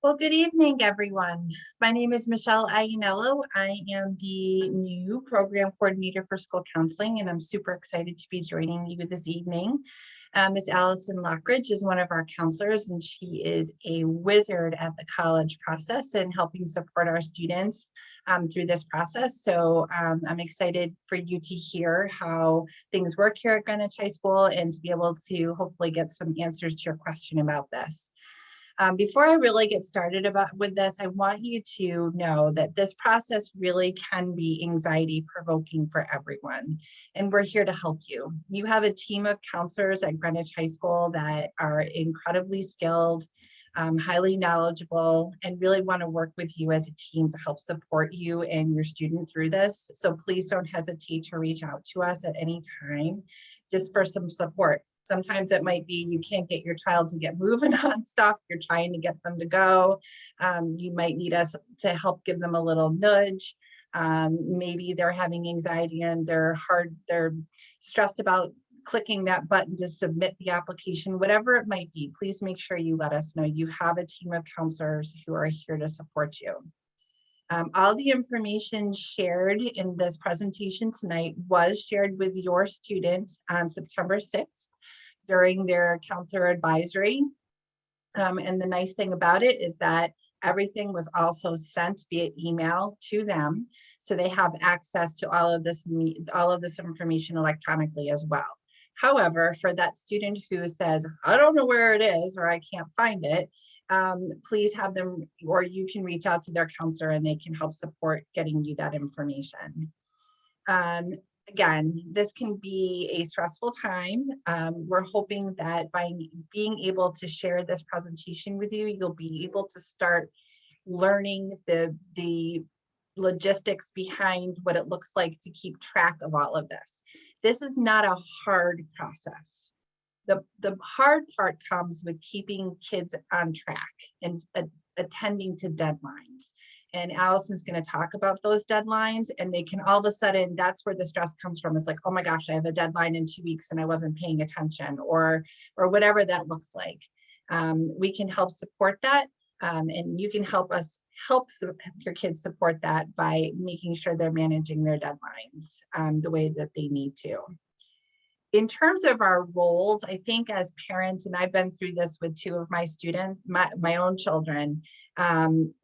Well, good evening, everyone. My name is Michelle Aguinello. I am the new program coordinator for school counseling, and I'm super excited to be joining you this evening. Ms. Allison Lockridge is one of our counselors, and she is a wizard at the college process and helping support our students through this process. So I'm excited for you to hear how things work here at Greenwich High School and to be able to hopefully get some answers to your question about this. Before I really get started with this, I want you to know that this process really can be anxiety provoking for everyone, and we're here to help you. You have a team of counselors at Greenwich High School that are incredibly skilled, highly knowledgeable, and really want to work with you as a team to help support you and your student through this. So please don't hesitate to reach out to us at any time just for some support. Sometimes it might be you can't get your child to get moving on stuff. You're trying to get them to go. You might need us to help give them a little nudge. Maybe they're having anxiety and they're stressed about clicking that button to submit the application, whatever it might be. Please make sure you let us know. You have a team of counselors who are here to support you. All the information shared in this presentation tonight was shared with your student on September 6th during their counselor advisory. And the nice thing about it is that everything was also sent via email to them. So they have access to all of this information electronically as well. However, for that student who says, I don't know where it is, or I can't find it, please have them, or you can reach out to their counselor and they can help support getting you that information. Again, this can be a stressful time. We're hoping that by being able to share this presentation with you, you'll be able to start learning the logistics behind what it looks like to keep track of all of this. This is not a hard process. The hard part comes with keeping kids on track and attending to deadlines. And Allison's going to talk about those deadlines, and they can all of a sudden, that's where the stress comes from. It's like, oh my gosh, I have a deadline in 2 weeks and I wasn't paying attention, or whatever that looks like. We can help support that. And you can help your kids support that by making sure they're managing their deadlines the way that they need to. In terms of our roles, I think as parents, and I've been through this with two of my students, my own children,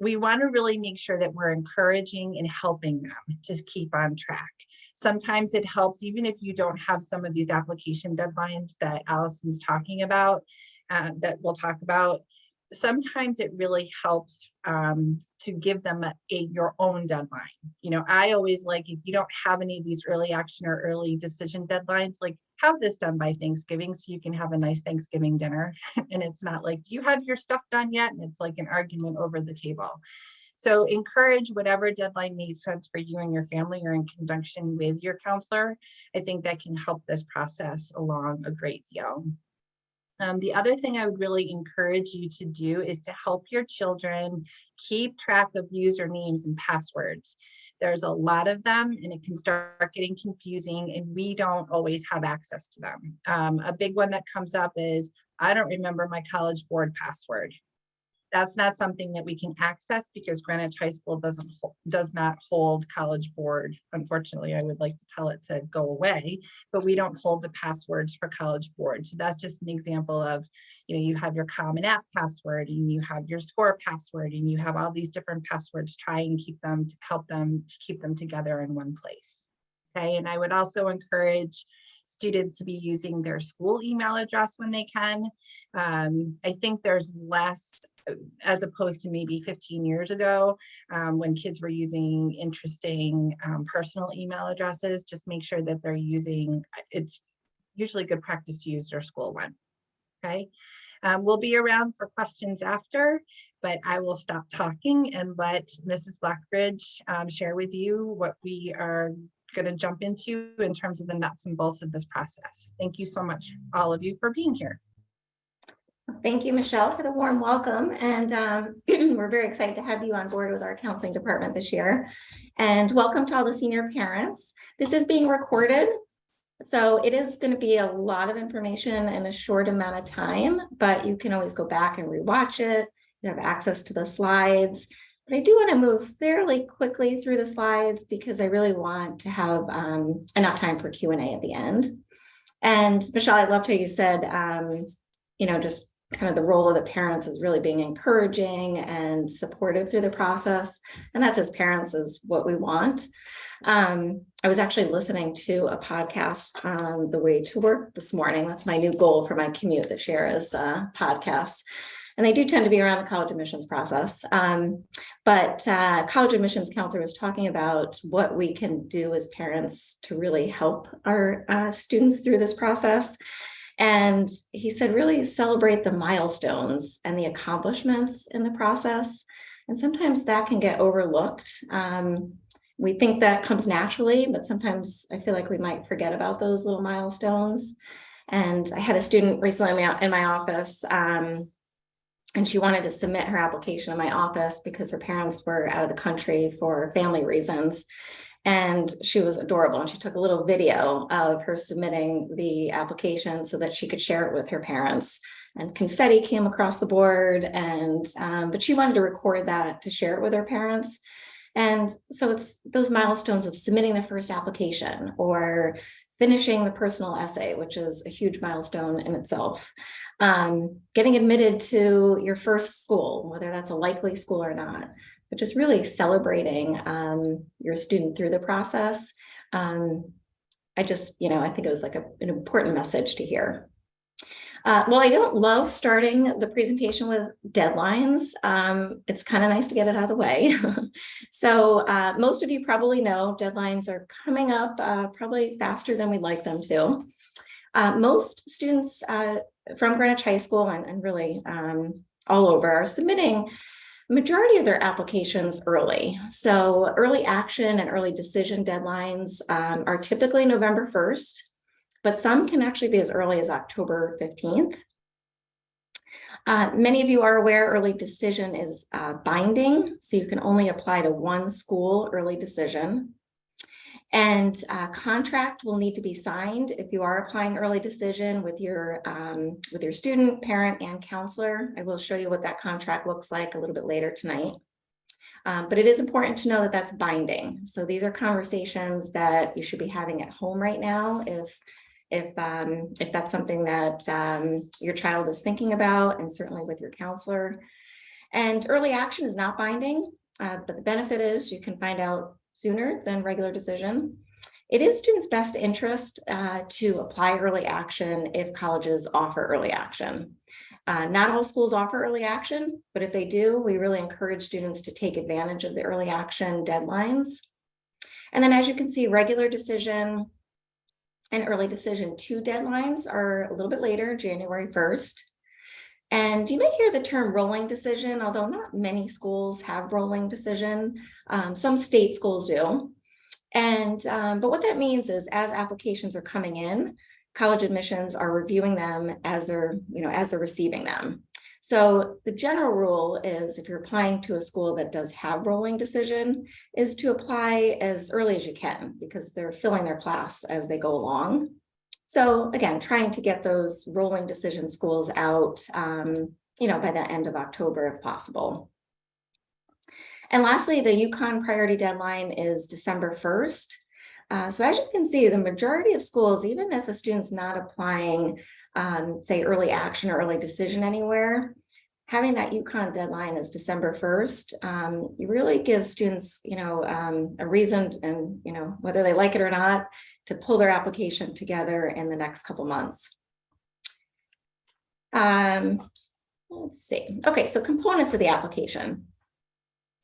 we want to really make sure that we're encouraging and helping them to keep on track. Sometimes it helps, even if you don't have some of these application deadlines that Allison's talking about, that we'll talk about. Sometimes it really helps to give them your own deadline. You know, I always like, if you don't have any of these early action or early decision deadlines, like have this done by Thanksgiving so you can have a nice Thanksgiving dinner. And it's not like, do you have your stuff done yet? And it's like an argument over the table. So encourage whatever deadline makes sense for you and your family, or in conjunction with your counselor. I think that can help this process along a great deal. The other thing I would really encourage you to do is to help your children keep track of usernames and passwords. There's a lot of them and it can start getting confusing, and we don't always have access to them. A big one that comes up is, I don't remember my College Board password. That's not something that we can access because Greenwich High School does not hold College Board. Unfortunately, I would like to tell it to go away, but we don't hold the passwords for College Board. So that's just an example of, you know, you have your Common App password and you have your SCORE password and you have all these different passwords. Try and keep them, to help them to keep them together in one place. Okay, and I would also encourage students to be using their school email address when they can. I think there's less, as opposed to maybe 15 years ago, when kids were using interesting personal email addresses. Just make sure that they're using, it's usually good practice to use their school one. Okay, we'll be around for questions after, but I will stop talking and let Mrs. Lockridge share with you what we are going to jump into in terms of the nuts and bolts of this process. Thank you so much, all of you, for being here. Thank you, Michelle, for the warm welcome. And we're very excited to have you on board with our counseling department this year. And welcome to all the senior parents. This is being recorded, so it is going to be a lot of information in a short amount of time, but you can always go back and rewatch it. you have access to the slides. But I do want to move fairly quickly through the slides because I really want to have enough time for Q&A at the end. And Michelle, I loved how you said, just kind of the role of the parents is really being encouraging and supportive through the process. And that's, as parents, is what we want. I was actually listening to a podcast on the way to work this morning. That's my new goal for my commute this year, is podcasts. And they do tend to be around the college admissions process. But college admissions counselor was talking about what we can do as parents to really help our students through this process. And he said, really celebrate the milestones and the accomplishments in the process. And sometimes that can get overlooked. We think that comes naturally, but sometimes I feel like we might forget about those little milestones. And I had a student recently in my office, and she wanted to submit her application in my office because her parents were out of the country for family reasons. And she was adorable. And she took a little video of her submitting the application so that she could share it with her parents. And confetti came across the board. And but she wanted to record that to share it with her parents. And so it's those milestones of submitting the first application or finishing the personal essay, which is a huge milestone in itself. Getting admitted to your first school, whether that's a likely school or not, but just really celebrating your student through the process. I think it was like an important message to hear. Well, I don't love starting the presentation with deadlines. It's kind of nice to get it out of the way. So most of you probably know deadlines are coming up probably faster than we'd like them to. Most students from Greenwich High School and really all over are submitting majority of their applications early. So early action and early decision deadlines are typically November 1st. But some can actually be as early as October 15th. Many of you are aware early decision is binding, so you can only apply to one school early decision. And contract will need to be signed if you are applying early decision with your student, parent, and counselor. I will show you what that contract looks like a little bit later tonight. But it is important to know that that's binding. So these are conversations that you should be having at home right now if that's something that your child is thinking about, and certainly with your counselor. And early action is not binding, but the benefit is you can find out sooner than regular decision. It is students' best interest to apply early action if colleges offer early action. Not all schools offer early action, but if they do, we really encourage students to take advantage of the early action deadlines. And then, as you can see, regular decision and early decision 2 deadlines are a little bit later, January 1st. And you may hear the term rolling decision, although not many schools have rolling decision. Some state schools do. And but what that means is, as applications are coming in, college admissions are reviewing them as they're receiving them. So the general rule is, if you're applying to a school that does have rolling decision, is to apply as early as you can, because they're filling their class as they go along. So again, trying to get those rolling decision schools out, by the end of October if possible. And lastly, the UConn priority deadline is December 1st. So as you can see, the majority of schools, even if a student's not applying, say early action or early decision anywhere, having that UConn deadline is December 1st, you really give students, a reason, and whether they like it or not, to pull their application together in the next couple months. Let's see. Okay, so components of the application.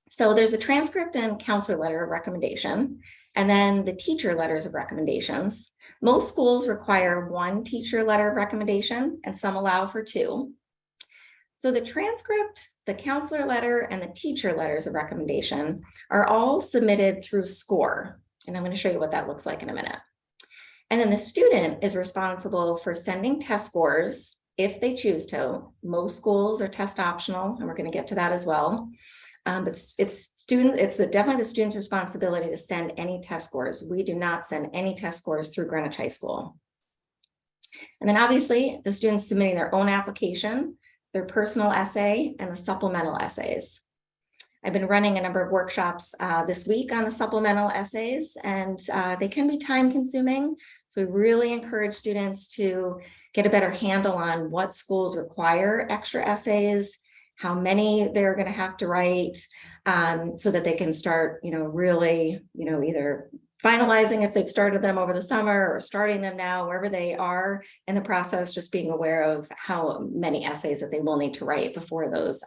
So there's a transcript and counselor letter of recommendation, and then the teacher letters of recommendations. Most schools require 1 teacher letter of recommendation, and some allow for 2. So the transcript, the counselor letter, and the teacher letters of recommendation are all submitted through SCORE. And I'm going to show you what that looks like in a minute. And then the student is responsible for sending test scores if they choose to. Most schools are test optional, and we're going to get to that as well. But it's definitely the student's responsibility to send any test scores. We do not send any test scores through Greenwich High School. And then obviously the students submitting their own application, their personal essay, and the supplemental essays. I've been running a number of workshops this week on the supplemental essays, and they can be time consuming. So we really encourage students to get a better handle on what schools require extra essays, how many they're going to have to write, so that they can start, really, either finalizing if they've started them over the summer or starting them now, wherever they are in the process, just being aware of how many essays that they will need to write before those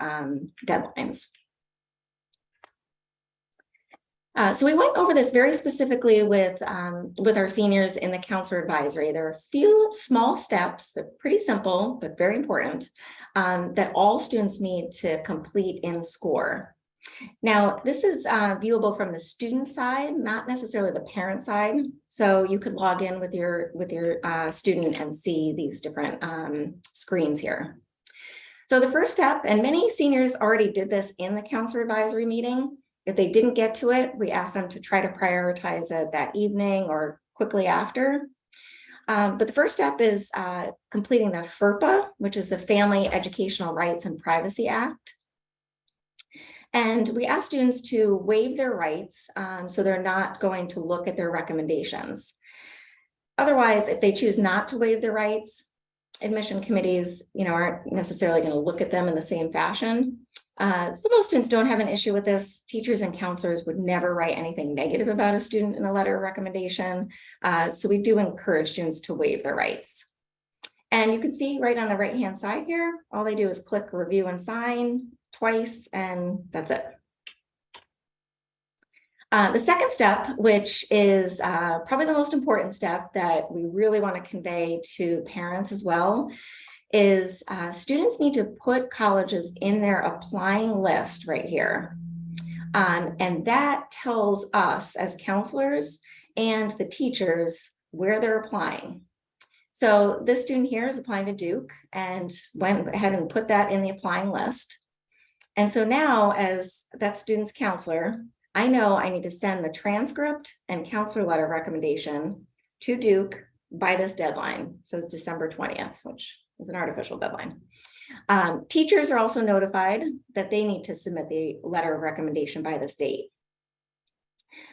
deadlines. So we went over this very specifically with our seniors in the counselor advisory. There are a few small steps that are pretty simple, but very important, that all students need to complete in SCORE. Now, this is viewable from the student side, not necessarily the parent side. So you could log in with your student and see these different screens here. So the first step, and many seniors already did this in the counselor advisory meeting. If they didn't get to it, we asked them to try to prioritize it that evening or quickly after. But the first step is completing the FERPA, which is the Family Educational Rights and Privacy Act. And we ask students to waive their rights, so they're not going to look at their recommendations. Otherwise, if they choose not to waive their rights, admission committees, aren't necessarily going to look at them in the same fashion. So most students don't have an issue with this. Teachers and counselors would never write anything negative about a student in a letter of recommendation. So we do encourage students to waive their rights. And you can see right on the right-hand side here, all they do is click review and sign twice, and that's it. The second step, which is probably the most important step that we really want to convey to parents as well, is students need to put colleges in their applying list right here. And that tells us as counselors and the teachers where they're applying. So this student here is applying to Duke and went ahead and put that in the applying list. And so now, as that student's counselor, I know I need to send the transcript and counselor letter recommendation to Duke by this deadline. It says December 20th, which is an artificial deadline. Teachers are also notified that they need to submit the letter of recommendation by this date.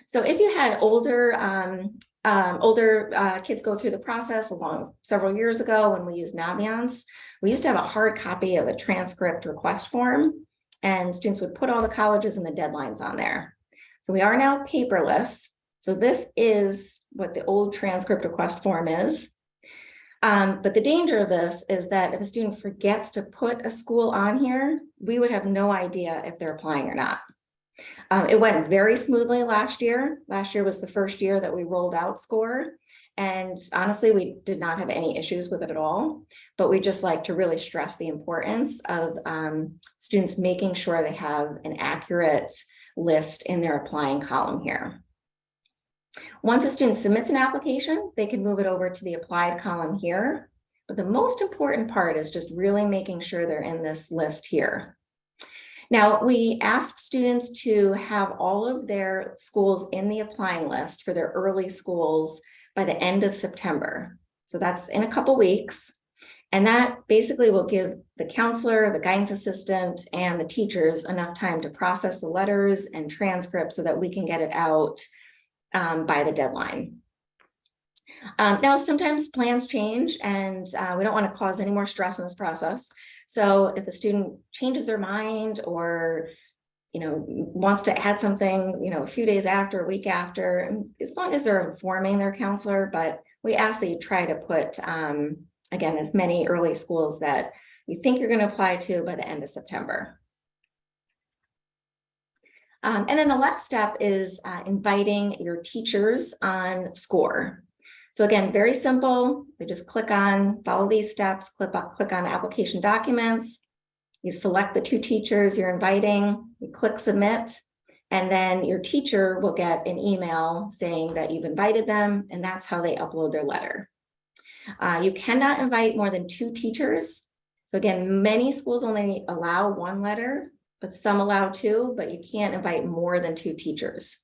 So if you had older kids go through the process several years ago when we used Naviance, we used to have a hard copy of a transcript request form, and students would put all the colleges and the deadlines on there. So we are now paperless. So this is what the old transcript request form is. But the danger of this is that if a student forgets to put a school on here, we would have no idea if they're applying or not. It went very smoothly last year. Last year was the first year that we rolled out SCORE. And honestly, we did not have any issues with it at all. But we just like to really stress the importance of students making sure they have an accurate list in their applying column here. Once a student submits an application, they can move it over to the applied column here. But the most important part is just really making sure they're in this list here. Now, we ask students to have all of their schools in the applying list for their early schools by the end of September. So that's in a couple weeks. And that basically will give the counselor, the guidance assistant, and the teachers enough time to process the letters and transcripts so that we can get it out by the deadline. Now, sometimes plans change, and we don't want to cause any more stress in this process. So if a student changes their mind or wants to add something, a few days after, a week after, as long as they're informing their counselor, but we ask that you try to put, again, as many early schools that you think you're going to apply to by the end of September. And then the last step is inviting your teachers on SCORE. So again, very simple. You just follow these steps, click on application documents. You select the 2 teachers you're inviting, you click submit, and then your teacher will get an email saying that you've invited them, and that's how they upload their letter. You cannot invite more than 2 teachers. So again, many schools only allow 1 letter, but some allow 2, but you can't invite more than 2 teachers.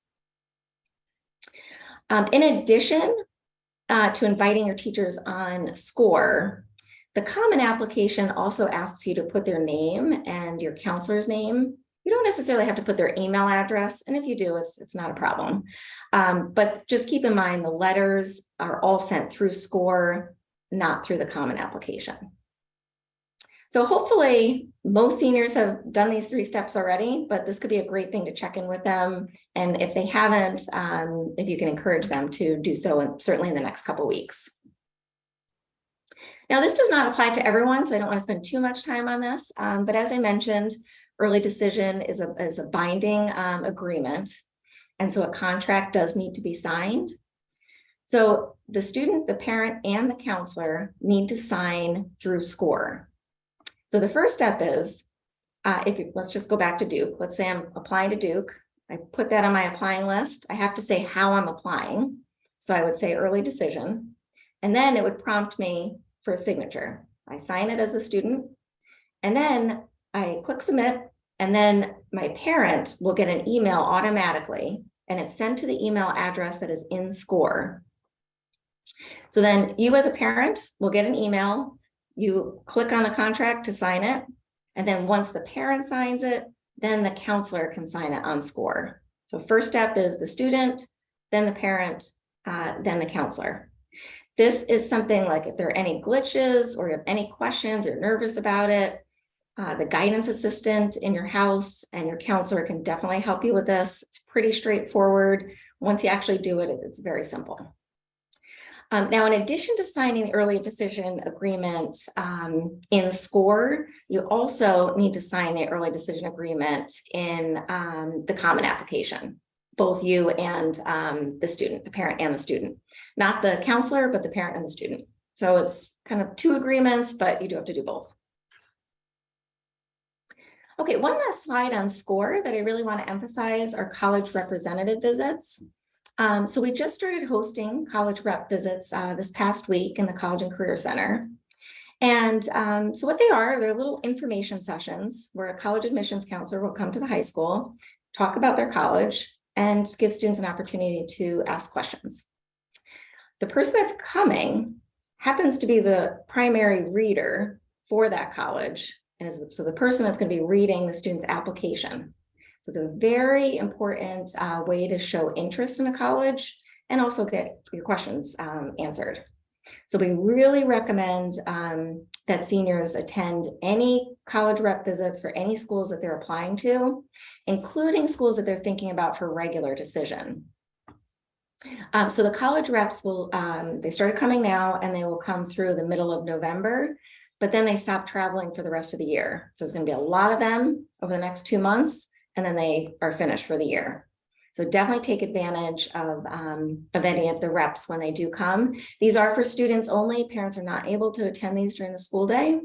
In addition to inviting your teachers on SCORE, The common application also asks you to put their name and your counselor's name. You don't necessarily have to put their email address, and if you do, it's not a problem. But just keep in mind the letters are all sent through SCORE, not through the common application. So hopefully most seniors have done these 3 steps already, but this could be a great thing to check in with them. And if they haven't, if you can encourage them to do so, and certainly in the next couple of weeks. Now, this does not apply to everyone, so I don't want to spend too much time on this. But as I mentioned, early decision is a binding agreement. And so a contract does need to be signed. So the student, the parent, and the counselor need to sign through SCORE. So the first step is, let's just go back to Duke. Let's say I'm applying to Duke. I put that on my applying list. I have to say how I'm applying. So I would say early decision. And then it would prompt me for a signature. I sign it as the student, and then I click submit, and then my parent will get an email automatically, and it's sent to the email address that is in SCORE. So then you as a parent will get an email, you click on the contract to sign it, and then once the parent signs it, then the counselor can sign it on SCORE. So first step is the student, then the parent, then the counselor. This is something like if there are any glitches or you have any questions or nervous about it, the guidance assistant in your house and your counselor can definitely help you with this. It's pretty straightforward. Once you actually do it, it's very simple. Now, in addition to signing the early decision agreement in SCORE, you also need to sign the early decision agreement in the common application. Both you and the student, the parent and the student, not the counselor, but the parent and the student. So it's kind of 2 agreements, but you do have to do both. Okay, one last slide on SCORE that I really want to emphasize are college representative visits. So we just started hosting college rep visits this past week in the College and Career Center. And so what they are, they're little information sessions where a college admissions counselor will come to the high school, talk about their college, and give students an opportunity to ask questions. The person that's coming happens to be the primary reader for that college. And so the person that's going to be reading the student's application. So it's a very important way to show interest in a college and also get your questions answered. So we really recommend that seniors attend any college rep visits for any schools that they're applying to, including schools that they're thinking about for regular decision. So the college reps will, they started coming now and they will come through the middle of November, but then they stop traveling for the rest of the year. So there's going to be a lot of them over the next 2 months, and then they are finished for the year. So definitely take advantage of any of the reps when they do come. These are for students only. Parents are not able to attend these during the school day.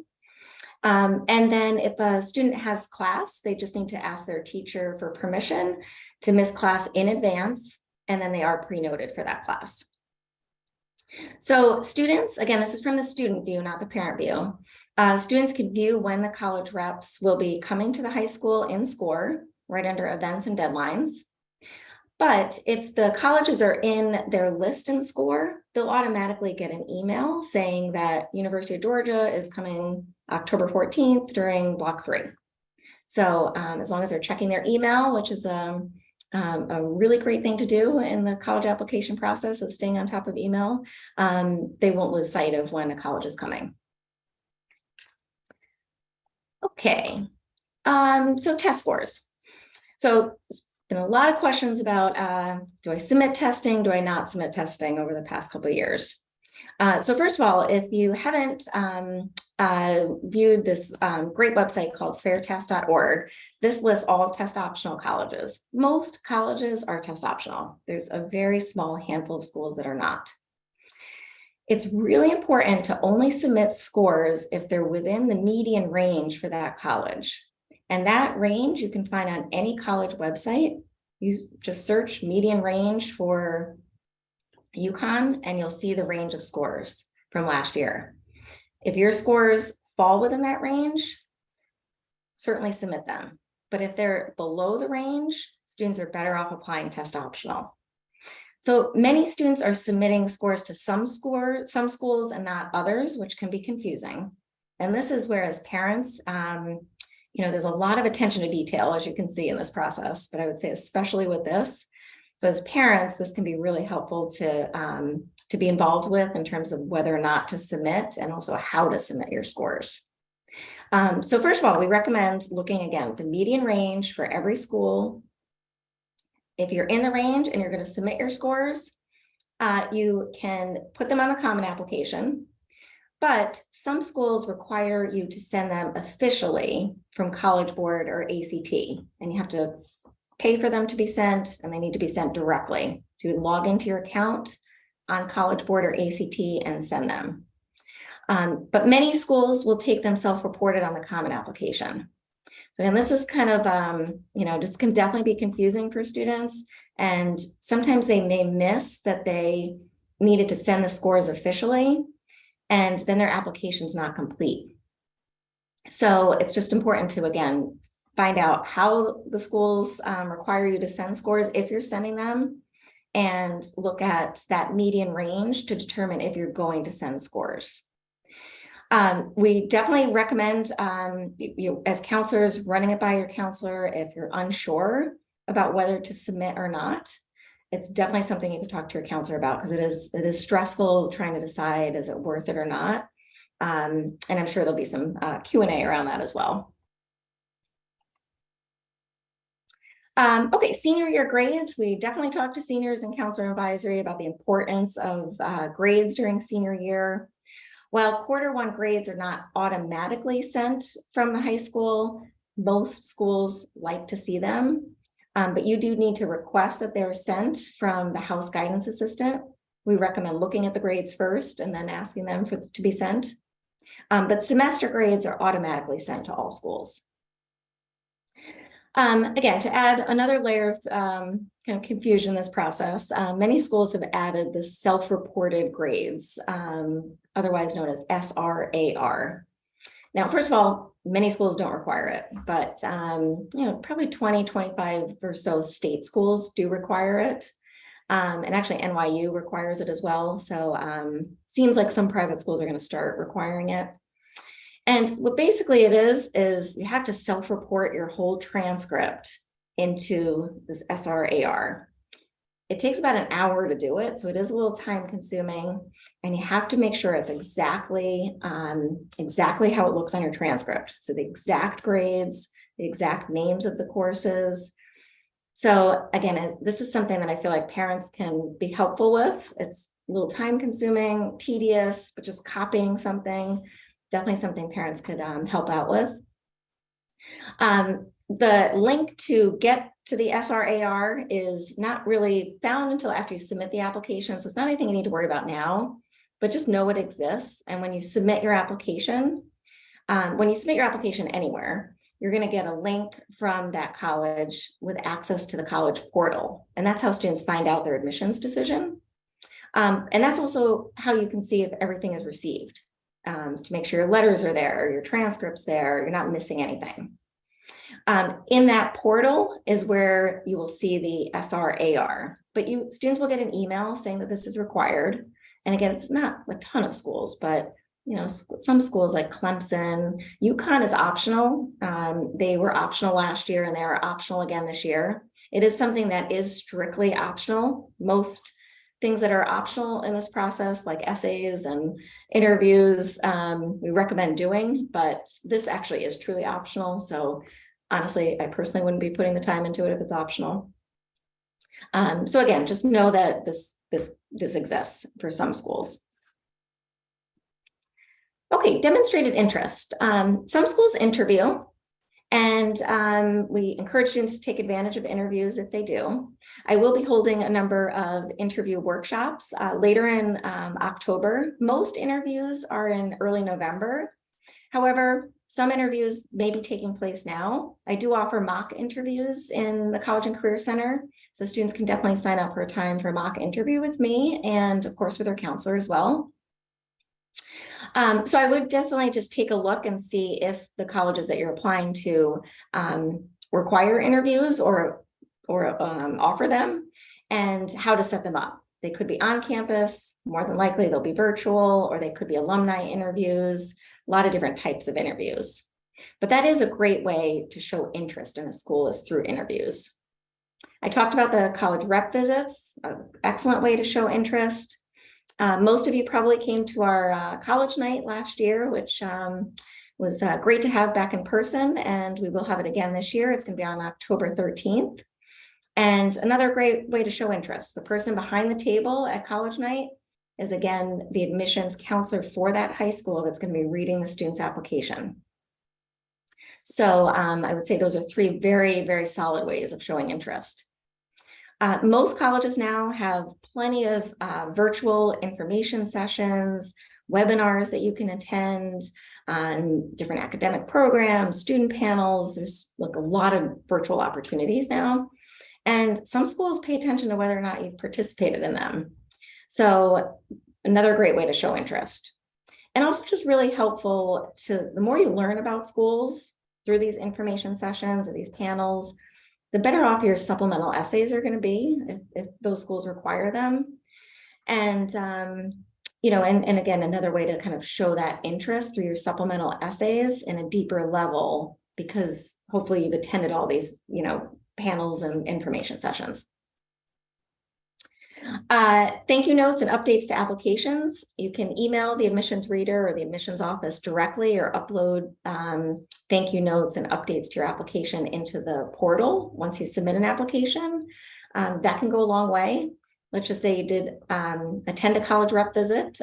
And then if a student has class, they just need to ask their teacher for permission to miss class in advance, and then they are pre-noted for that class. So students, again, this is from the student view, not the parent view. Students can view when the college reps will be coming to the high school in SCORE, right under events and deadlines. But if the colleges are in their list in SCORE, they'll automatically get an email saying that University of Georgia is coming October 14th during block 3. So as long as they're checking their email, which is a really great thing to do in the college application process of staying on top of email, they won't lose sight of when a college is coming. Okay, so test scores. So been a lot of questions about, do I submit testing? Do I not submit testing over the past couple of years? So first of all, if you haven't viewed this great website called fairtest.org, this lists all test optional colleges. Most colleges are test optional. There's a very small handful of schools that are not. It's really important to only submit scores if they're within the median range for that college. And that range you can find on any college website. You just search median range for UConn and you'll see the range of scores from last year. If your scores fall within that range, certainly submit them. But if they're below the range, students are better off applying test optional. So many students are submitting scores to some schools and not others, which can be confusing. And this is where, as parents, there's a lot of attention to detail, as you can see in this process, but I would say especially with this. So as parents, this can be really helpful to be involved with in terms of whether or not to submit and also how to submit your scores. So first of all, we recommend looking again at the median range for every school. If you're in the range and you're going to submit your scores, you can put them on a common application, but some schools require you to send them officially from College Board or ACT, and you have to pay for them to be sent, and they need to be sent directly. So you would log into your account on College Board or ACT and send them. But many schools will take them self-reported on the common application. So again, this is kind of, this can definitely be confusing for students. And sometimes they may miss that they needed to send the scores officially, and then their application's not complete. So it's just important to, again, find out how the schools require you to send scores if you're sending them, and look at that median range to determine if you're going to send scores. We definitely recommend, as counselors, running it by your counselor if you're unsure about whether to submit or not. It's definitely something you can talk to your counselor about, because it is stressful trying to decide, is it worth it or not? And I'm sure there'll be some Q&A around that as well. Okay, senior year grades. We definitely talk to seniors in counselor advisory about the importance of grades during senior year. While Q1 grades are not automatically sent from the high school, most schools like to see them, but you do need to request that they're sent from the house guidance assistant. We recommend looking at the grades first and then asking them to be sent. But semester grades are automatically sent to all schools. Again, to add another layer of kind of confusion in this process, many schools have added the self-reported grades, otherwise known as SRAR. Now, first of all, many schools don't require it, but probably 20, 25 or so state schools do require it. And actually NYU requires it as well. So seems like some private schools are going to start requiring it. And what basically it is you have to self-report your whole transcript into this SRAR. It takes about an hour to do it, so it is a little time consuming, and you have to make sure it's exactly how it looks on your transcript. So the exact grades, the exact names of the courses. So again, this is something that I feel like parents can be helpful with. It's a little time consuming, tedious, but just copying something. Definitely something parents could help out with. The link to get to the SRAR is not really found until after you submit the application. So it's not anything you need to worry about now, but just know it exists. And when you submit your application, anywhere, you're going to get a link from that college with access to the college portal. And that's how students find out their admissions decision. And that's also how you can see if everything is received. To make sure your letters are there, your transcripts there, you're not missing anything. In that portal is where you will see the SRAR, but students will get an email saying that this is required. And again, it's not a ton of schools, but some schools like Clemson, UConn is optional. They were optional last year and they are optional again this year. It is something that is strictly optional. Most things that are optional in this process, like essays and interviews, we recommend doing, but this actually is truly optional. So honestly, I personally wouldn't be putting the time into it if it's optional. So again, just know that this exists for some schools. Okay, demonstrated interest. Some schools interview, and we encourage students to take advantage of interviews if they do. I will be holding a number of interview workshops later in October. Most interviews are in early November. However, some interviews may be taking place now. I do offer mock interviews in the College and Career Center, so students can definitely sign up for a time for a mock interview with me and of course with their counselor as well. So I would definitely just take a look and see if the colleges that you're applying to require interviews or offer them, and how to set them up. They could be on campus, more than likely they'll be virtual, or they could be alumni interviews. a lot of different types of interviews. But that is a great way to show interest in a school, is through interviews. I talked about the college rep visits, an excellent way to show interest. Most of you probably came to our college night last year, which was great to have back in person, and we will have it again this year. It's going to be on October 13th. And another great way to show interest, the person behind the table at college night is, again, the admissions counselor for that high school that's going to be reading the student's application. So I would say those are three very, very solid ways of showing interest. Most colleges now have plenty of virtual information sessions, webinars that you can attend on different academic programs, student panels. There's like a lot of virtual opportunities now. And some schools pay attention to whether or not you've participated in them. So another great way to show interest. And also just really helpful to, the more you learn about schools through these information sessions or these panels, the better off your supplemental essays are going to be if those schools require them. And, you know, and again, another way to kind of show that interest through your supplemental essays in a deeper level, because hopefully you've attended all these, you know, panels and information sessions. Thank you notes and updates to applications. You can email the admissions reader or the admissions office directly, or upload thank you notes and updates to your application into the portal once you submit an application. That can go a long way. Let's just say you did attend a college rep visit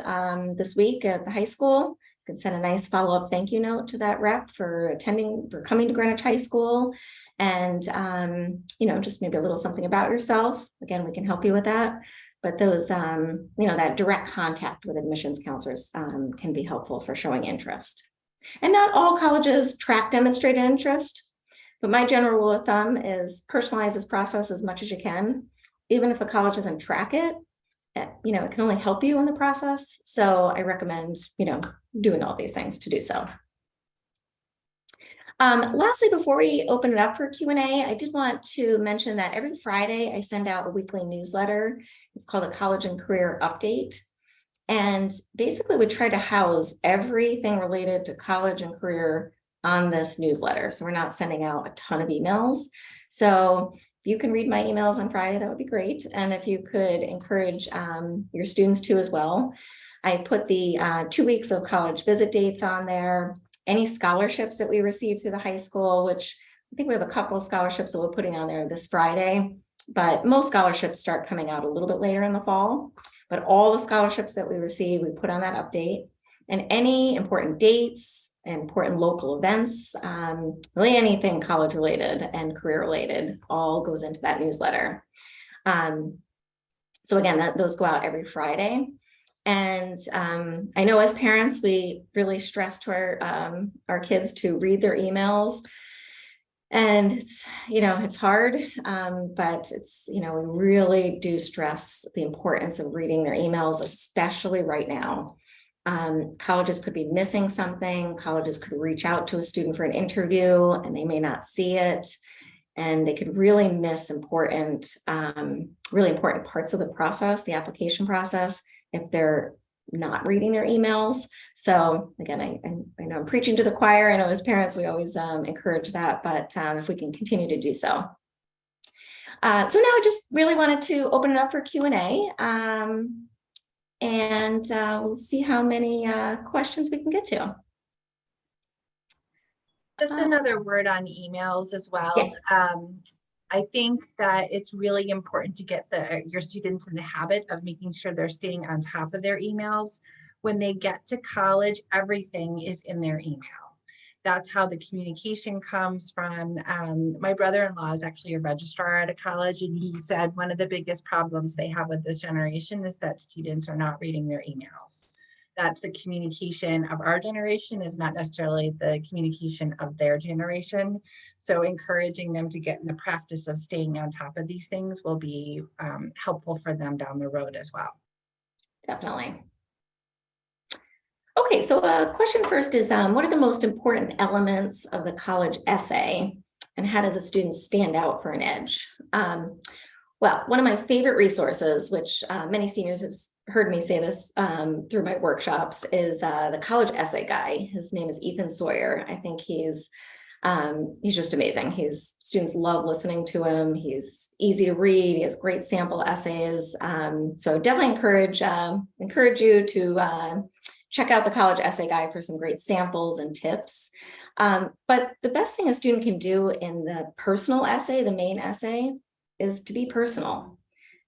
this week at the high school. You can send a nice follow-up thank you note to that rep for coming to Greenwich High School. And, you know, just maybe a little something about yourself. Again, we can help you with that. But those, you know, that direct contact with admissions counselors can be helpful for showing interest. And not all colleges track demonstrated interest, but my general rule of thumb is personalize this process as much as you can. Even if a college doesn't track it, you know, it can only help you in the process. So I recommend, you know, doing all these things to do so. Lastly, before we open it up for Q&A, I did want to mention that every Friday I send out a weekly newsletter. It's called a College and Career Update. And basically we try to house everything related to college and career on this newsletter. So we're not sending out a ton of emails. So if you can read my emails on Friday, that would be great. And if you could encourage your students to as well. I put the 2 weeks of college visit dates on there. Any scholarships that we receive through the high school, which I think we have a couple of scholarships that we're putting on there this Friday, but most scholarships start coming out a little bit later in the fall. But all the scholarships that we receive, we put on that update. And any important dates, important local events, really anything college related and career related, all goes into that newsletter. So again, those go out every Friday. And I know as parents, we really stress to our kids to read their emails. And it's, you know, it's hard, but it's, you know, we really do stress the importance of reading their emails, especially right now. Colleges could be missing something. Colleges could reach out to a student for an interview and they may not see it. And they could really miss important, really important parts of the process, the application process, if they're not reading their emails. So again, I know I'm preaching to the choir. I know as parents, we always encourage that, but if we can continue to do so. So now I just really wanted to open it up for Q&A. And we'll see how many questions we can get to. Just another word on emails as well. Yeah. I think that it's really important to get your students in the habit of making sure they're staying on top of their emails. When they get to college, everything is in their email. That's how the communication comes from. My brother-in-law is actually a registrar at a college, and he said one of the biggest problems they have with this generation is that students are not reading their emails. That's the communication of our generation, is not necessarily the communication of their generation. So encouraging them to get in the practice of staying on top of these things will be helpful for them down the road as well. Definitely. Okay, so question first is, what are the most important elements of the college essay, and how does a student stand out for an edge? Well, one of my favorite resources, which many seniors have heard me say this through my workshops is the college essay guy. His name is Ethan Sawyer. I think he's just amazing. Students love listening to him. He's easy to read. He has great sample essays. So definitely encourage you to check out the college essay guy for some great samples and tips. But the best thing a student can do in the personal essay, the main essay, is to be personal.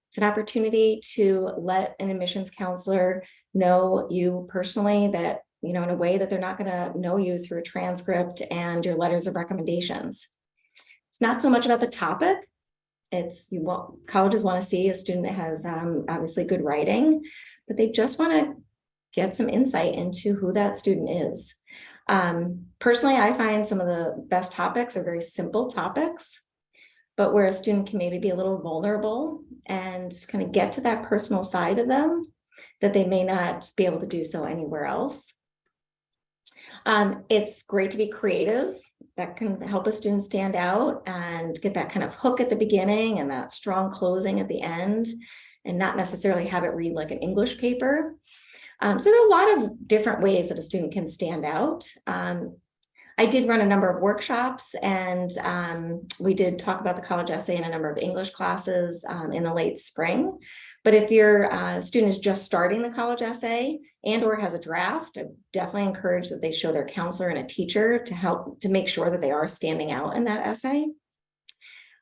It's an opportunity to let an admissions counselor know you personally, that, in a way that they're not going to know you through a transcript and your letters of recommendations. It's not so much about the topic. Colleges want to see a student that has obviously good writing, but they just want to get some insight into who that student is. Personally, I find some of the best topics are very simple topics, but where a student can maybe be a little vulnerable and kind of get to that personal side of them that they may not be able to do so anywhere else. It's great to be creative. That can help a student stand out and get that kind of hook at the beginning and that strong closing at the end, and not necessarily have it read like an English paper. So there are a lot of different ways that a student can stand out. I did run a number of workshops, and we did talk about the college essay in a number of English classes in the late spring. But if your student is just starting the college essay and or has a draft, I definitely encourage that they show their counselor and a teacher to help to make sure that they are standing out in that essay.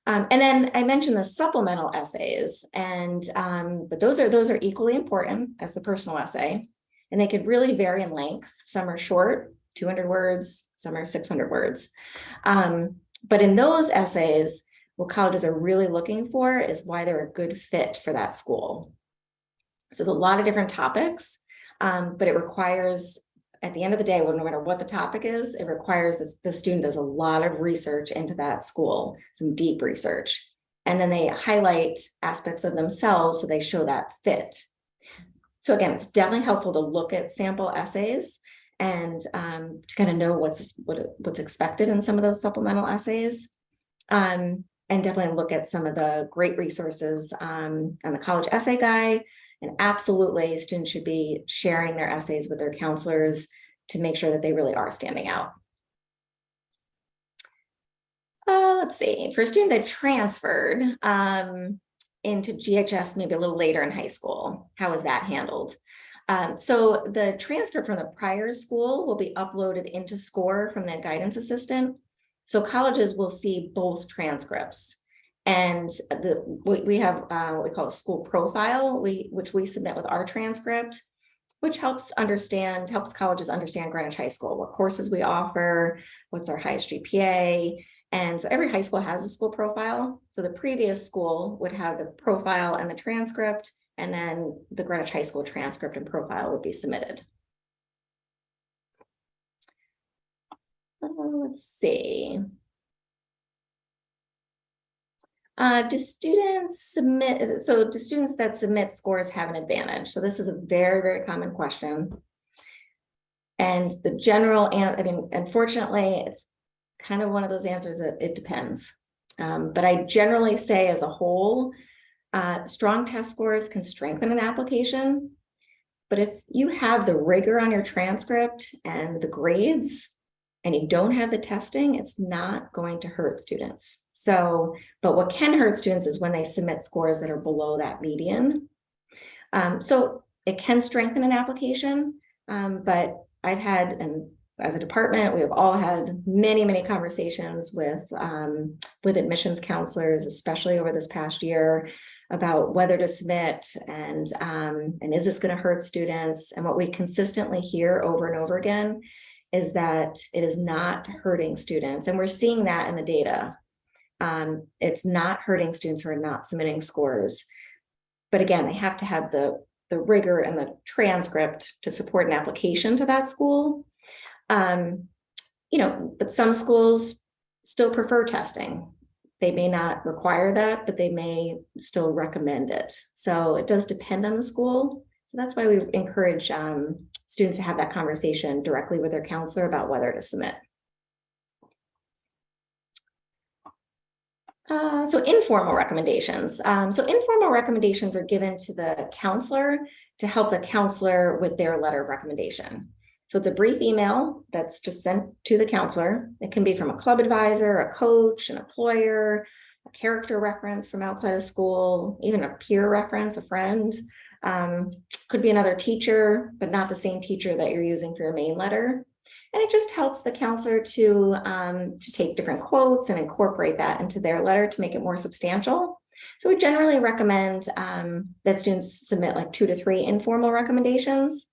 And then I mentioned the supplemental essays, and but those are equally important as the personal essay, and they could really vary in length. Some are short, 200 words, some are 600 words. But in those essays, what colleges are really looking for is why they're a good fit for that school. So there's a lot of different topics, but it requires, at the end of the day, no matter what the topic is, it requires that the student does a lot of research into that school, some deep research. And then they highlight aspects of themselves so they show that fit. So again, it's definitely helpful to look at sample essays and to kind of know what's expected in some of those supplemental essays. And definitely look at some of the great resources on the college essay guide. And absolutely, students should be sharing their essays with their counselors to make sure that they really are standing out. Let's see, for a student that transferred into GHS maybe a little later in high school, how is that handled? So the transcript from the prior school will be uploaded into SCORE from the guidance assistant. So colleges will see both transcripts. And we have what we call a school profile, which we submit with our transcript, which helps colleges understand Greenwich High School, what courses we offer, what's our highest GPA. And so every high school has a school profile. So the previous school would have the profile and the transcript, and then the Greenwich High School transcript and profile would be submitted. Let's see. Do students that submit scores have an advantage? So this is a very, very common question. And the general, unfortunately, it's kind of one of those answers that it depends. But I generally say as a whole, strong test scores can strengthen an application. But if you have the rigor on your transcript and the grades, and you don't have the testing, it's not going to hurt students. So, but what can hurt students is when they submit scores that are below that median. So it can strengthen an application, but I've had, and as a department, we have all had many, many conversations with admissions counselors, especially over this past year, about whether to submit and is this going to hurt students? And what we consistently hear over and over again is that it is not hurting students. And we're seeing that in the data. It's not hurting students who are not submitting scores. But again, they have to have the rigor and the transcript to support an application to that school. But some schools still prefer testing. They may not require that, but they may still recommend it. So it does depend on the school. So that's why we encourage students to have that conversation directly with their counselor about whether to submit. So informal recommendations. So informal recommendations are given to the counselor to help the counselor with their letter of recommendation. So it's a brief email that's just sent to the counselor. It can be from a club advisor, a coach, an employer, a character reference from outside of school, even a peer reference, a friend. Could be another teacher, but not the same teacher that you're using for your main letter. And it just helps the counselor to take different quotes and incorporate that into their letter to make it more substantial. So we generally recommend that students submit like 2 to 3 informal recommendations.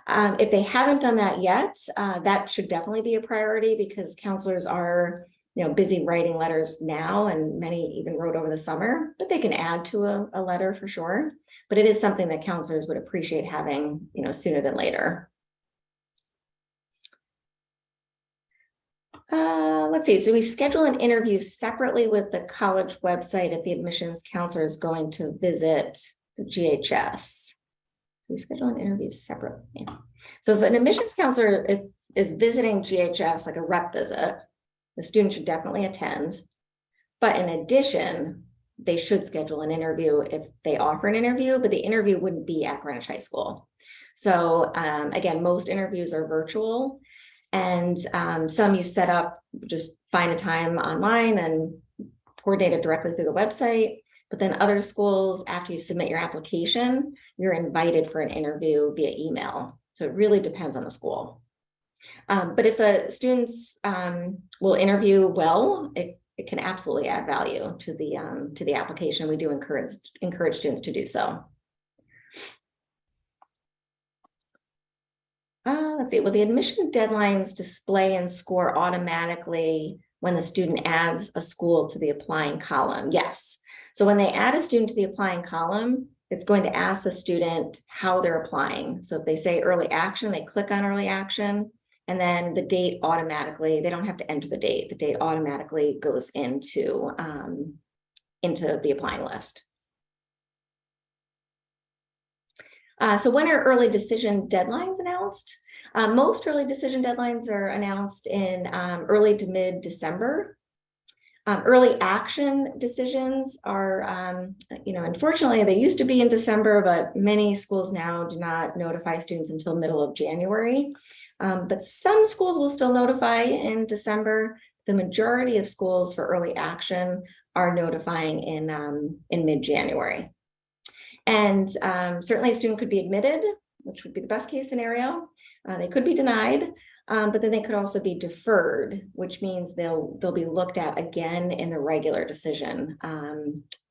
If they haven't done that yet, that should definitely be a priority because counselors are busy writing letters now, and many even wrote over the summer, but they can add to a letter for sure. But it is something that counselors would appreciate having sooner than later. Let's see, so we schedule an interview separately with the college website if the admissions counselor is going to visit the GHS. We schedule an interview separately. So if an admissions counselor is visiting GHS, like a rep visit, the student should definitely attend. But in addition, they should schedule an interview if they offer an interview, but the interview wouldn't be at Greenwich High School. So again, most interviews are virtual. And some you set up, just find a time online and coordinate it directly through the website. But then other schools, after you submit your application, you're invited for an interview via email. So it really depends on the school. But if a students will interview well, it can absolutely add value to the application. We do encourage students to do so. Let's see, will the admission deadlines display and score automatically when the student adds a school to the applying column? Yes. So when they add a student to the applying column, it's going to ask the student how they're applying. So if they say early action, they click on early action, and then the date automatically, they don't have to enter the date. The date automatically goes into the applying list. So when are early decision deadlines announced? Most early decision deadlines are announced in early to mid-December. Early action decisions are, unfortunately, they used to be in December, but many schools now do not notify students until middle of January. But some schools will still notify in December. The majority of schools for early action are notifying in mid-January. And certainly a student could be admitted, which would be the best case scenario. They could be denied, but then they could also be deferred, which means they'll be looked at again in the regular decision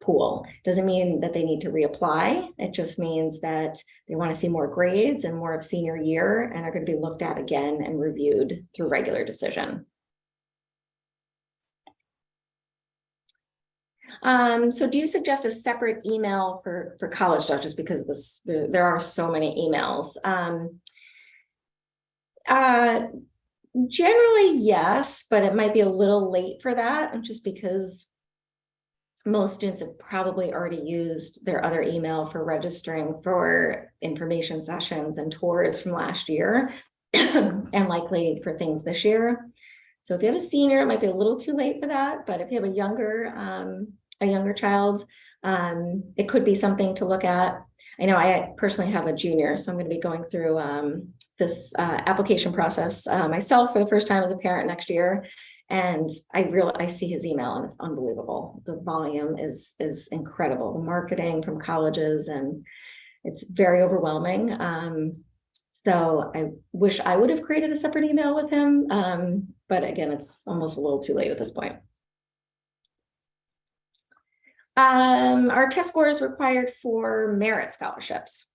pool. Doesn't mean that they need to reapply. It just means that they want to see more grades and more of senior year, and are going to be looked at again and reviewed through regular decision. So do you suggest a separate email for college stuff, just because there are so many emails? Generally, yes, but it might be a little late for that, just because most students have probably already used their other email for registering for information sessions and tours from last year and likely for things this year. So if you have a senior, it might be a little too late for that, but if you have a younger child, it could be something to look at. I know I personally have a junior, so I'm going to be going through this application process myself for the first time as a parent next year. And I see his email and it's unbelievable. The volume is incredible. The marketing from colleges, and it's very overwhelming. So I wish I would have created a separate email with him. But again, it's almost a little too late at this point. Are test scores required for merit scholarships?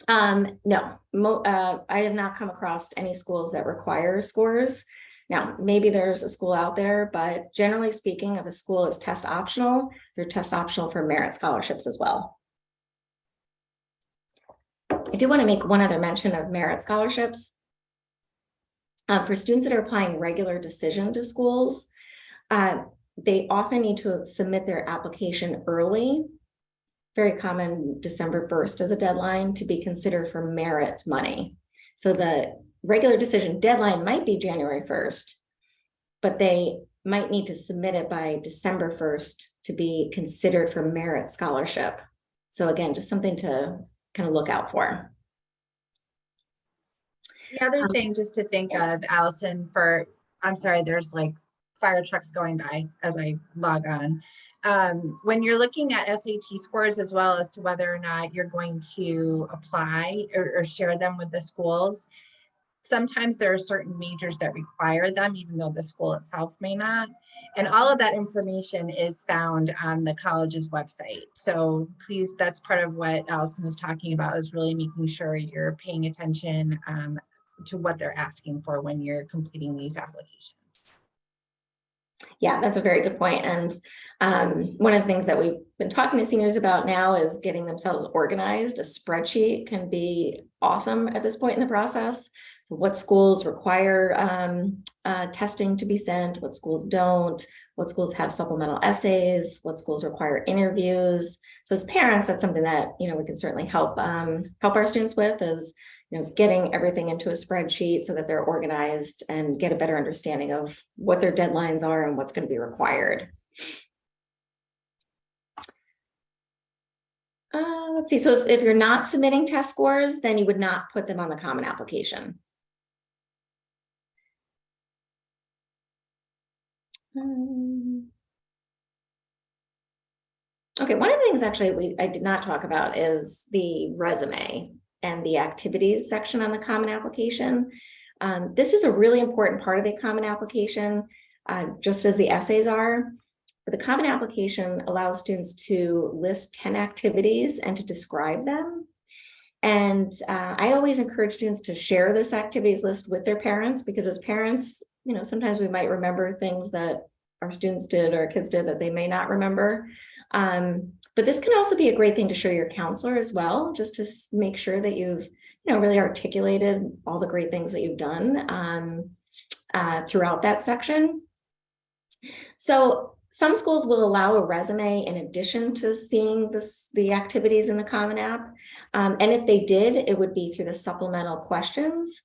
No, I have not come across any schools that require scores. Now, maybe there's a school out there, but generally speaking, if a school is test optional, they're test optional for merit scholarships as well. I do want to make one other mention of merit scholarships. For students that are applying regular decision to schools, they often need to submit their application early. Very common, December 1st as a deadline to be considered for merit money. So the regular decision deadline might be January 1st, but they might need to submit it by December 1st to be considered for merit scholarship. So again, just something to kind of look out for. The other thing just to think of, Allison, I'm sorry, there's like fire trucks going by as I log on. When you're looking at SAT scores as well as to whether or not you're going to apply or share them with the schools, sometimes there are certain majors that require them, even though the school itself may not. And all of that information is found on the college's website. So please, that's part of what Allison was talking about, is really making sure you're paying attention to what they're asking for when you're completing these applications. Yeah, that's a very good point. And one of the things that we've been talking to seniors about now is getting themselves organized. A spreadsheet can be awesome at this point in the process. So what schools require testing to be sent, what schools don't, what schools have supplemental essays, what schools require interviews. So as parents, that's something that, you know, we can certainly help our students with, is, you know, getting everything into a spreadsheet so that they're organized and get a better understanding of what their deadlines are and what's going to be required. Let's see. So if you're not submitting test scores, then you would not put them on the Common Application. Okay, one of the things actually I did not talk about is the resume and the activities section on the Common Application. This is a really important part of the Common Application, just as the essays are. But the Common Application allows students to list 10 activities and to describe them. And I always encourage students to share this activities list with their parents, because as parents, you know, sometimes we might remember things that our students did or kids did that they may not remember. But this can also be a great thing to show your counselor as well, just to make sure that you've, you know, really articulated all the great things that you've done throughout that section. So some schools will allow a resume in addition to seeing the activities in the Common App. And if they did, it would be through the supplemental questions.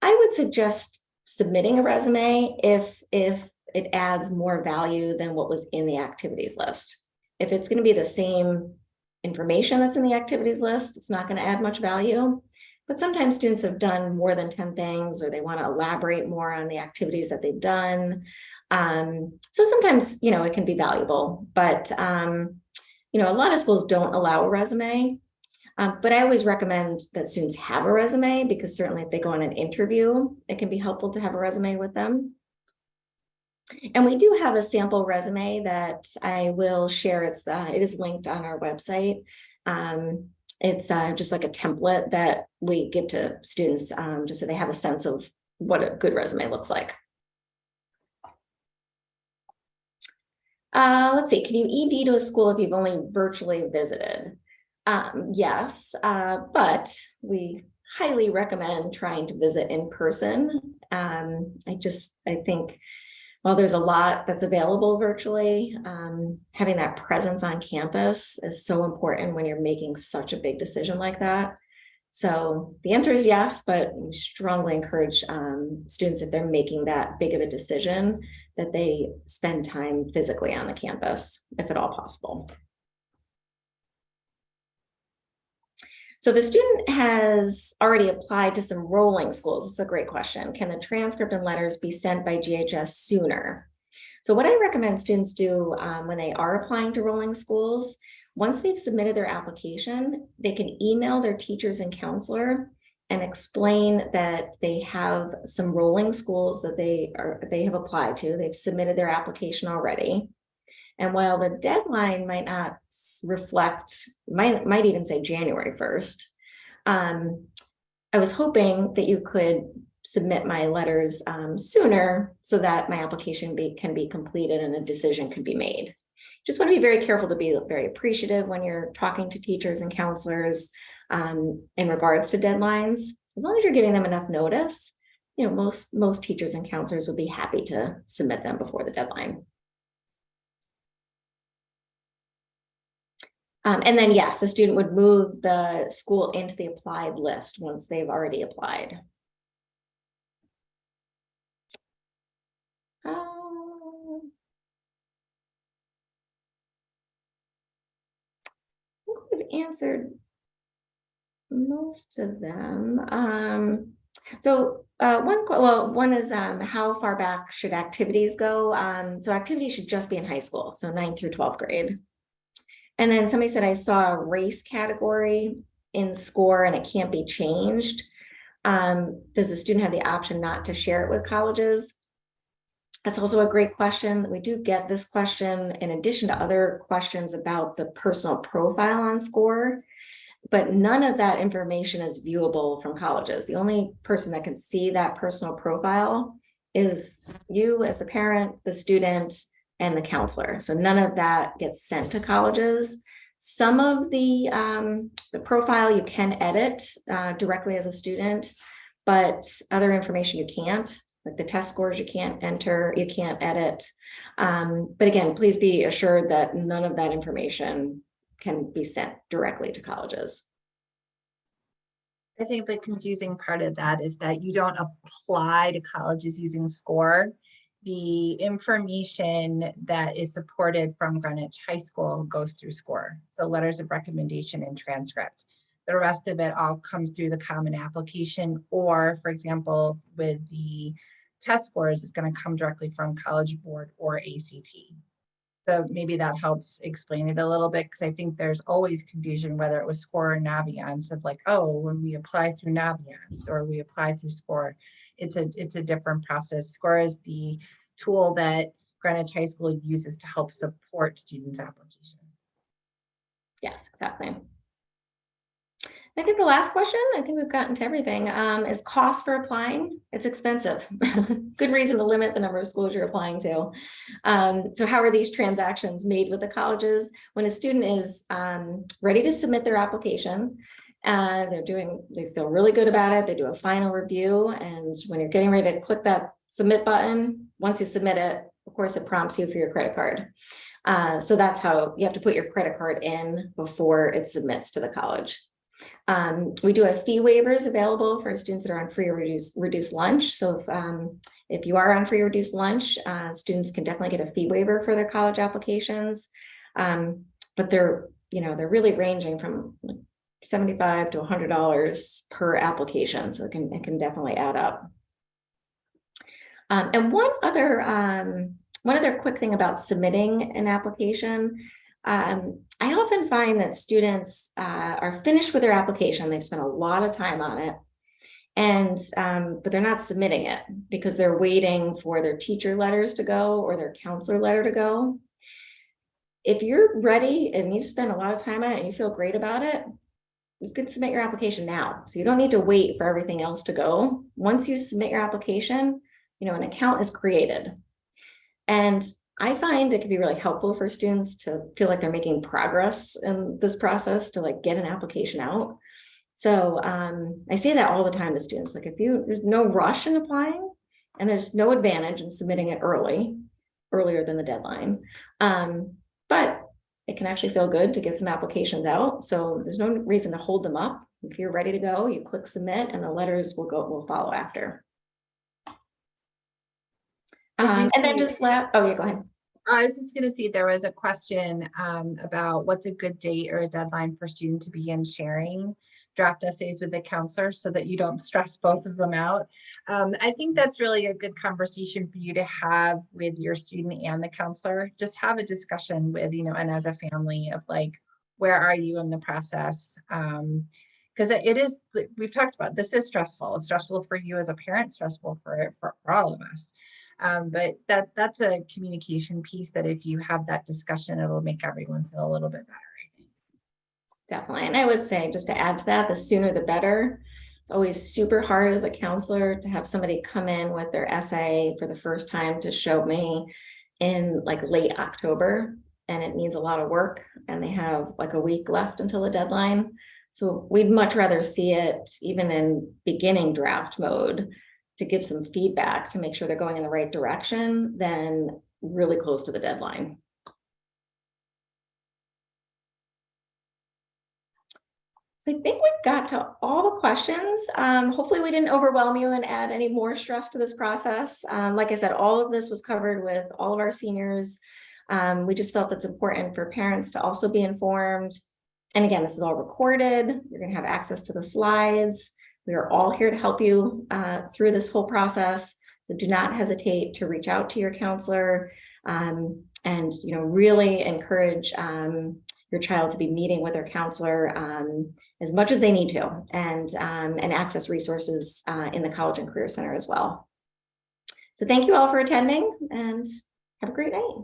I would suggest submitting a resume if it adds more value than what was in the activities list. If it's going to be the same information that's in the activities list, it's not going to add much value. But sometimes students have done more than 10 things, or they want to elaborate more on the activities that they've done. So sometimes, you know, it can be valuable, but, you know, a lot of schools don't allow a resume. But I always recommend that students have a resume, because certainly if they go on an interview, it can be helpful to have a resume with them. And we do have a sample resume that I will share. It is linked on our website. It's just like a template that we give to students, just so they have a sense of what a good resume looks like. Let's see, can you ED to a school if you've only virtually visited? Yes, but we highly recommend trying to visit in person. I think while there's a lot that's available virtually, having that presence on campus is so important when you're making such a big decision like that. So the answer is yes, but we strongly encourage students, if they're making that big of a decision, that they spend time physically on the campus, if at all possible. So if a student has already applied to some rolling schools, this is a great question. Can the transcript and letters be sent by GHS sooner? So what I recommend students do when they are applying to rolling schools, once they've submitted their application, they can email their teachers and counselor and explain that they have some rolling schools that they have applied to. They've submitted their application already. And while the deadline might not reflect, might even say January 1st, I was hoping that you could submit my letters sooner, so that my application can be completed and a decision can be made. Just want to be very careful to be very appreciative when you're talking to teachers and counselors in regards to deadlines. As long as you're giving them enough notice, you know, most teachers and counselors would be happy to submit them before the deadline. And then, yes, the student would move the school into the applied list once they've already applied. answered most of them. One is how far back should activities go? So activities should just be in high school, so 9th through 12th grade. And then somebody said, I saw a race category in SCORE and it can't be changed. Does the student have the option not to share it with colleges? That's also a great question. We do get this question in addition to other questions about the personal profile on SCORE, but none of that information is viewable from colleges. The only person that can see that personal profile is you as the parent, the student, and the counselor. So none of that gets sent to colleges. Some of the profile you can edit directly as a student, but other information you can't. Like the test scores you can't enter, you can't edit. But again, please be assured that none of that information can be sent directly to colleges. I think the confusing part of that is that you don't apply to colleges using SCORE. The information that is supported from Greenwich High School goes through SCORE. So letters of recommendation and transcripts. The rest of it all comes through the common application, or for example, with the test scores, it's going to come directly from College Board or ACT. So maybe that helps explain it a little bit, because I think there's always confusion whether it was SCORE or Naviance of like, oh, when we apply through Naviance or we apply through SCORE, it's a different process. SCORE is the tool that Greenwich High School uses to help support students' applications. Yes, exactly. I think the last question, I think we've gotten to everything, is cost for applying. It's expensive. Good reason to limit the number of schools you're applying to. So how are these transactions made with the colleges? When a student is ready to submit their application, they feel really good about it. They do a final review. And when you're getting ready to click that submit button, once you submit it, of course, it prompts you for your credit card. So that's how you have to put your credit card in before it submits to the college. We do have fee waivers available for students that are on free or reduced lunch. So if you are on free or reduced lunch, students can definitely get a fee waiver for their college applications. But they're really ranging from $75 to $100 per application. So it can definitely add up. And one other quick thing about submitting an application. I often find that students are finished with their application. They've spent a lot of time on it, and but they're not submitting it because they're waiting for their teacher letters to go or their counselor letter to go. If you're ready and you've spent a lot of time on it and you feel great about it, you could submit your application now. So you don't need to wait for everything else to go. Once you submit your application, an account is created. And I find it can be really helpful for students to feel like they're making progress in this process to get an application out. So I say that all the time to students, there's no rush in applying and there's no advantage in submitting it earlier than the deadline. But it can actually feel good to get some applications out. So there's no reason to hold them up. If you're ready to go, you click submit and the letters will follow after. And then go ahead. I was just going to see there was a question about what's a good date or a deadline for students to begin sharing draft essays with the counselor so that you don't stress both of them out. I think that's really a good conversation for you to have with your student and the counselor. Just have a discussion with, and as a family of where are you in the process? Because it is, we've talked about, this is stressful. It's stressful for you as a parent, stressful for all of us. But that's a communication piece that if you have that discussion, it'll make everyone feel a little bit better, I think. Definitely. And I would say, just to add to that, the sooner the better. It's always super hard as a counselor to have somebody come in with their essay for the first time to show me in late October, and it needs a lot of work and they have a week left until the deadline. So we'd much rather see it even in beginning draft mode to give some feedback to make sure they're going in the right direction than really close to the deadline. So I think we've got to all the questions. Hopefully we didn't overwhelm you and add any more stress to this process. Like I said, all of this was covered with all of our seniors. We just felt it's important for parents to also be informed. And again, this is all recorded. You're going to have access to the slides. We are all here to help you through this whole process. So do not hesitate to reach out to your counselor, and really encourage your child to be meeting with their counselor as much as they need to, and access resources in the College and Career Center as well. So thank you all for attending, and have a great night.